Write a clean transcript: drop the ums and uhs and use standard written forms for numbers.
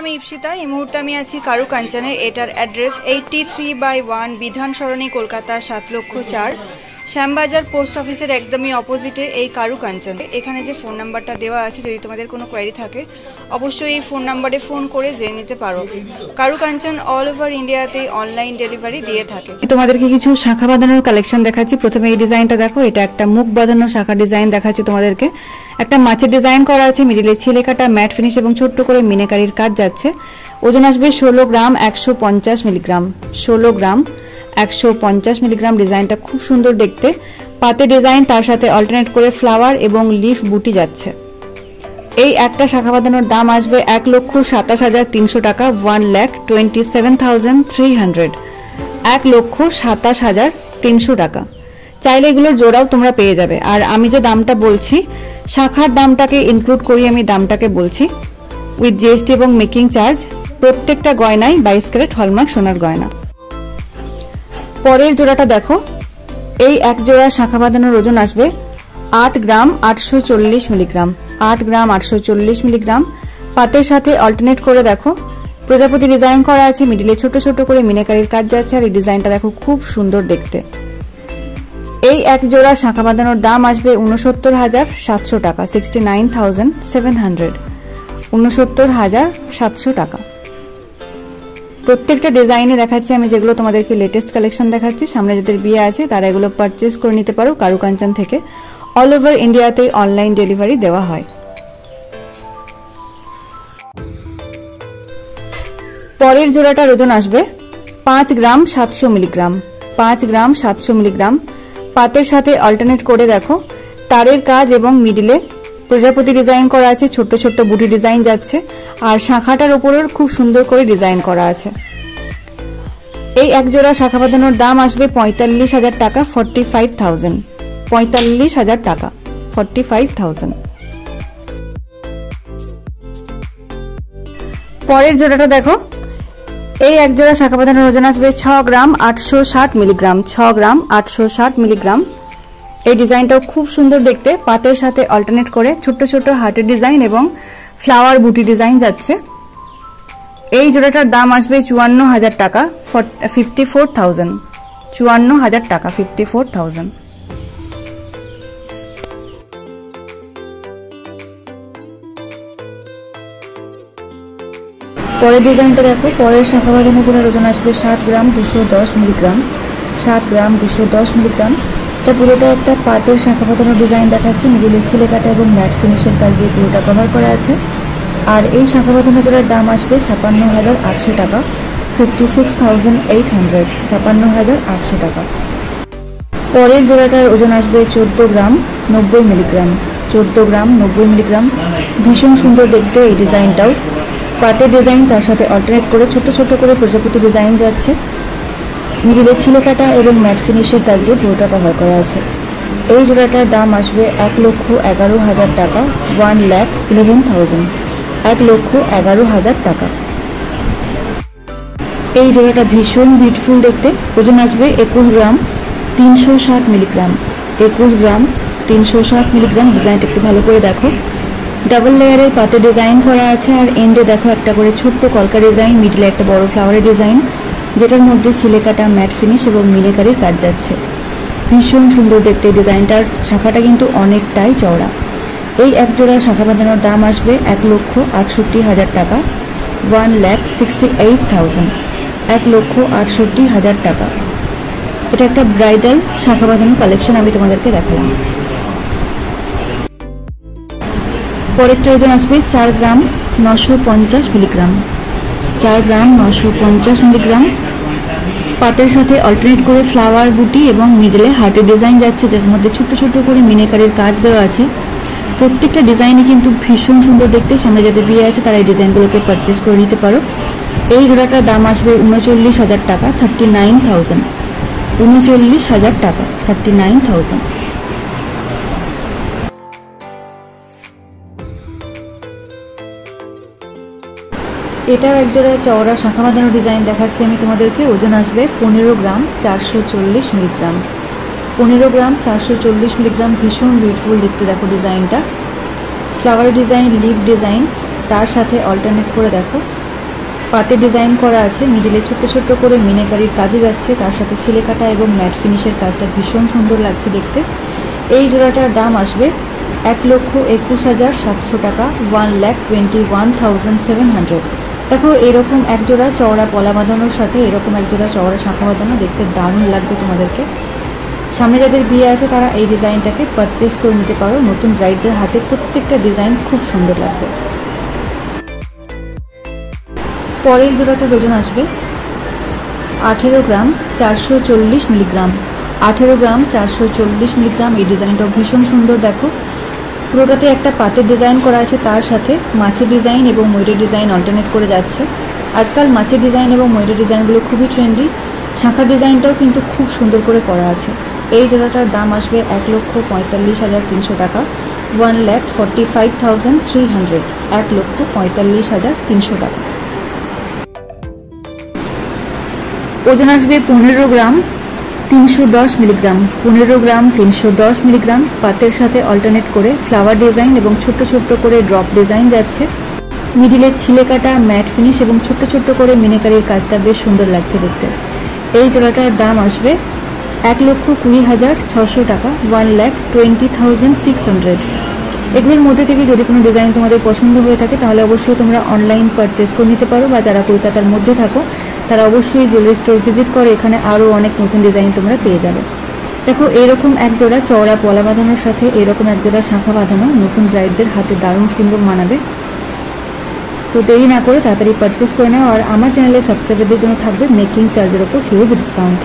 আমি ইপসিতা। এই মুহূর্তে আমি আছি কারু কাঞ্চনে। এটার অ্যাড্রেস 83/1 বিধান সরণি, কলকাতা 7,04,000, শ্যামবাজার পোস্ট অফিসের একদমই অপোজিটে এই কারু কাঞ্চন। এখানে যে ফোন নাম্বারটা দেওয়া আছে, যদি তোমাদের কোনো কোয়ারি থাকে অবশ্যই এই ফোন নাম্বারে ফোন করে জেনে নিতে পারো। কারু কাঞ্চন অল ওভার ইন্ডিয়াতে অনলাইন ডেলিভারি দিয়ে থাকে। তোমাদেরকে কিছু শাখা বাঁধানোর কালেকশন দেখাচ্ছি। প্রথমে এই ডিজাইনটা দেখো, এটা একটা মুখ বাঁধানো শাখা ডিজাইন দেখাচ্ছি তোমাদেরকে। একটা মাছের ডিজাইন করা আছে, মিডিলে ছিলে কাটা ম্যাট ফিনিশ এবং ছোট্ট করে মিনাকারির কাজ যাচ্ছে। ওজন আসবে 16 গ্রাম 150 মিলিগ্রাম। 16 গ্রাম 150 মিলিগ্রাম। ডিজাইনটা খুব সুন্দর দেখতে, পাতে ডিজাইন, তার সাথে অল্টারনেট করে ফ্লাওয়ার এবং লিফ বুটি যাচ্ছে। এই একটা শাখা বাঁধানোর দাম আসবে 1,27,300 টাকা। 1,27,300, 1,27,300 টাকা। চাইলে এগুলোর জোড়াও তোমরা পেয়ে যাবে। আর আমি যে দামটা বলছি, শাখার দামটাকে ইনক্লুড করি, আমি দামটাকে বলছি উইথ জিএসটি এবং মেকিং চার্জ। প্রত্যেকটা গয়নায় 22 ক্যারেট হলমার্ক সোনার গয়না। পরের জোড়াটা দেখো, এই এক জোড়া শাখা বাঁধানোর ওজন আসবে 8 গ্রাম 840 মিলিগ্রাম। 8 গ্রাম 840 মিলিগ্রাম। পাতের সাথে অল্টারনেট করে দেখো প্রজাপতি ডিজাইন করা আছে, মিডিলে ছোট ছোট করে মিনাকারির কাজ যাচ্ছে। আর এই ডিজাইনটা দেখো খুব সুন্দর দেখতে। এই এক জোড়া শাখা বাঁধানোর দাম আসবে 69,700 টাকা। 69,700, 69,700 টাকা। প্রত্যেকটা ডিজাইনে দেখাচ্ছি আমি, যেগুলো তোমাদেরকে লেটেস্ট কালেকশন দেখাচ্ছি। সামনে যাদের বিয়ে আছে তারা এগুলো পারচেস করে নিতে পারো। কারু কাঞ্চন থেকে অল ওভার ইন্ডিয়াতে অনলাইন ডেলিভারি দেওয়া হয়। পরের জোড়াটার ওজন আসবে 5 গ্রাম 700 মিলিগ্রাম। 5 গ্রাম 700 মিলিগ্রাম। পাতের সাথে অল্টারনেট করে দেখো তারের কাজ এবং মিডিলে প্রজাপতি ডিজাইন করা আছে, ছোট্ট ছোট্ট বুটি ডিজাইন যাচ্ছে। আর শাখাটার উপরও খুব সুন্দর করে ডিজাইন করা আছে। এই এক জোড়া শাখা বাঁধানোর দাম আসবে 45,000 টাকা। 45,000, 45,000 টাকা, 45,000। পরের জোড়াটা দেখো, এই এক জোড়া শাখা বাঁধানোর ওজন আসবে 6 গ্রাম 860 মিলিগ্রাম। 6 গ্রাম 860 মিলিগ্রাম। এই ডিজাইনটাও খুব সুন্দর দেখতে, পাতের সাথে অল্টারনেট করে ছোট্ট ছোট্ট হার্টের ডিজাইন এবং ফ্লাওয়ার বুটি ডিজাইন যাচ্ছে। এই জোড়াটার দাম আসবে 54,000 টাকা। 54,000, 54,000 টাকা, 54,000। পরের ডিজাইনটা দেখো, পরের শাখা বাঁধানোর জন্য ওজন আসবে 7 গ্রাম 210 মিলিগ্রাম। 7 গ্রাম 210 মিলিগ্রাম। এটা পুরোটা একটা পাতের শাখা বাঁধানোর ডিজাইন দেখাচ্ছে, মিডিলে ছিলে কাটা এবং ম্যাট ফিনিশের কাজ দিয়ে পুরোটা কভার করা আছে। আর এই শাখা বাঁধানোর জোড়ার দাম আসবে 56,800 টাকা। 56,800, 56,800 টাকা। পরের জোড়াটার ওজন আসবে 14 গ্রাম 90 মিলিগ্রাম। 14 গ্রাম 90 মিলিগ্রাম। ভীষণ সুন্দর দেখতে এই ডিজাইনটাও, পাতের ডিজাইন, তার সাথে অল্টারনেট করে ছোট ছোট করে প্রজাপতি ডিজাইন যাচ্ছে। মিডিলে ছিলে কাটা এবং ম্যাট ফিনিশের কাজ দিয়ে পুরোটা কভার করা আছে। এই জোড়াটার দাম আসবে 1,11,000 টাকা। 1,11,000, 1,11,000 টাকা। এই জোড়াটা ভীষণ বিউটিফুল দেখতে। ওজন আসবে 21 গ্রাম 360 মিলিগ্রাম। 21 গ্রাম 360 মিলিগ্রাম। ডিজাইনটা একটু ভালো করে দেখো, ডাবল লেয়ারের পাতে ডিজাইন করা আছে। আর এন্ডে দেখো একটা করে ছোট্ট কলকা ডিজাইন, মিডলে একটা বড় ফ্লাওয়ারের ডিজাইন, যেটার মধ্যে ছিলে কাটা ম্যাট ফিনিশ এবং মিনাকারির কাজ যাচ্ছে। ভীষণ সুন্দর দেখতে ডিজাইনটার। শাখাটা কিন্তু অনেকটাই চওড়া। এই এক জোড়া শাখা বাঁধানোর দাম আসবে 1,68,000 টাকা। 1,68,000, 1,68,000 টাকা। এটা একটা ব্রাইডাল শাখা বাঁধানোর কালেকশন আমি তোমাদেরকে দেখালাম। পরেরটা ওজন আসবে 4 গ্রাম 950 মিলিগ্রাম। 4 গ্রাম 950 মিলিগ্রাম। পাতের সাথে অল্টারনেট করে ফ্লাওয়ার বুটি এবং মিডলে হার্টের ডিজাইন যাচ্ছে, যার মধ্যে ছোট ছোট করে মিনাকারির কাজ দেওয়া আছে। প্রত্যেকটা ডিজাইনই কিন্তু ভীষণ সুন্দর দেখতে। সামনে যাদের বিয়ে আছে তারা এই ডিজাইনগুলোকে পারচেস করে নিতে পারো। এই জোড়াটার দাম আসবে 39,000 টাকা। 39,000, 39,000 টাকা, 39,000। এটাও একজোড়া চওড়া শাখা বাঁধানো ডিজাইন দেখাচ্ছি আমি তোমাদেরকে। ওজন আসবে 15 গ্রাম 440 মিলিগ্রাম। 15 গ্রাম 440 মিলিগ্রাম। ভীষণ বিউটিফুল দেখতে দেখো ডিজাইনটা। ফ্লাওয়ার ডিজাইন, লিভ ডিজাইন, তার সাথে অল্টারনেট করে দেখো পাতে ডিজাইন করা আছে, মিডিলে ছোট্ট ছোট্ট করে মিনাকারির কাজে যাচ্ছে, তার সাথে সিলে কাটা এবং ম্যাট ফিনিশের কাজটা ভীষণ সুন্দর লাগছে দেখতে। এই জোড়াটার দাম আসবে 1,21,700 টাকা, 1,21,700। দেখো এরকম এক জোড়া চওড়া পলা বাঁধানোর সাথে এরকম এক জোড়া চওড়া শাঁখা বাঁধানো দেখতে দারুণ লাগবে তোমাদেরকে। সামনে যাদের বিয়ে আছে তারা এই ডিজাইনটাকে পারচেস করে নিতে পারো। নতুন ব্রাইডদের হাতে প্রত্যেকটা ডিজাইন খুব সুন্দর লাগবে। পরের জোড়াটার ওজন আসবে 18 গ্রাম 440 মিলিগ্রাম। 18 গ্রাম 440 মিলিগ্রাম। এই ডিজাইনটাও ভীষণ সুন্দর। দেখো পুরোটাতে একটা পাতের ডিজাইন করা আছে, তার সাথে মাছের ডিজাইন এবং ময়ূরের ডিজাইন অল্টারনেট করে যাচ্ছে। আজকাল মাছের ডিজাইন এবং ময়ূরের ডিজাইনগুলো খুবই ট্রেন্ডি। শাঁখা ডিজাইনটাও কিন্তু খুব সুন্দর করে করা আছে। এই জোড়াটার দাম আসবে 1,45,300 টাকা, 1,45,300। 1,45,300 টাকা। ওজন আসবে 15 গ্রাম 310 মিলিগ্রাম। 15 গ্রাম 310 মিলিগ্রাম। পাতের সাথে অল্টারনেট করে ফ্লাওয়ার ডিজাইন এবং ছোট্ট ছোট্ট করে ড্রপ ডিজাইন যাচ্ছে। মিডিলে ছিলে কাটা ম্যাট ফিনিশ এবং ছোট্ট ছোট্ট করে মিনাকারির কাজটা বেশ সুন্দর লাগছে দেখতে। এই জোড়াটার দাম আসবে 1,20,600 টাকা, 1,20,600। এগুলোর মধ্যে থেকে যদি কোনো ডিজাইন তোমাদের পছন্দ হয়ে থাকে তাহলে অবশ্যই তোমরা অনলাইন পারচেস করে নিতে পারো, বা যারা কলকাতার মধ্যে থাকো তারা অবশ্যই জুয়েলারি স্টোর ভিজিট করে, এখানে আরও অনেক নতুন ডিজাইন তোমরা পেয়ে যাবে। দেখো এরকম এক জোড়া চওড়া পলা বাঁধানোর সাথে এরকম এক জোড়া শাঁখা বাঁধানো নতুন ব্রাইডদের হাতে দারুণ সুন্দর মানাবে। তো দেরি না করে তাড়াতাড়ি পারচেস করে নাও। আর আমার চ্যানেলে সাবস্ক্রাইবারদের জন্য থাকবে মেকিং চার্জের ওপর হিউজ ডিসকাউন্ট।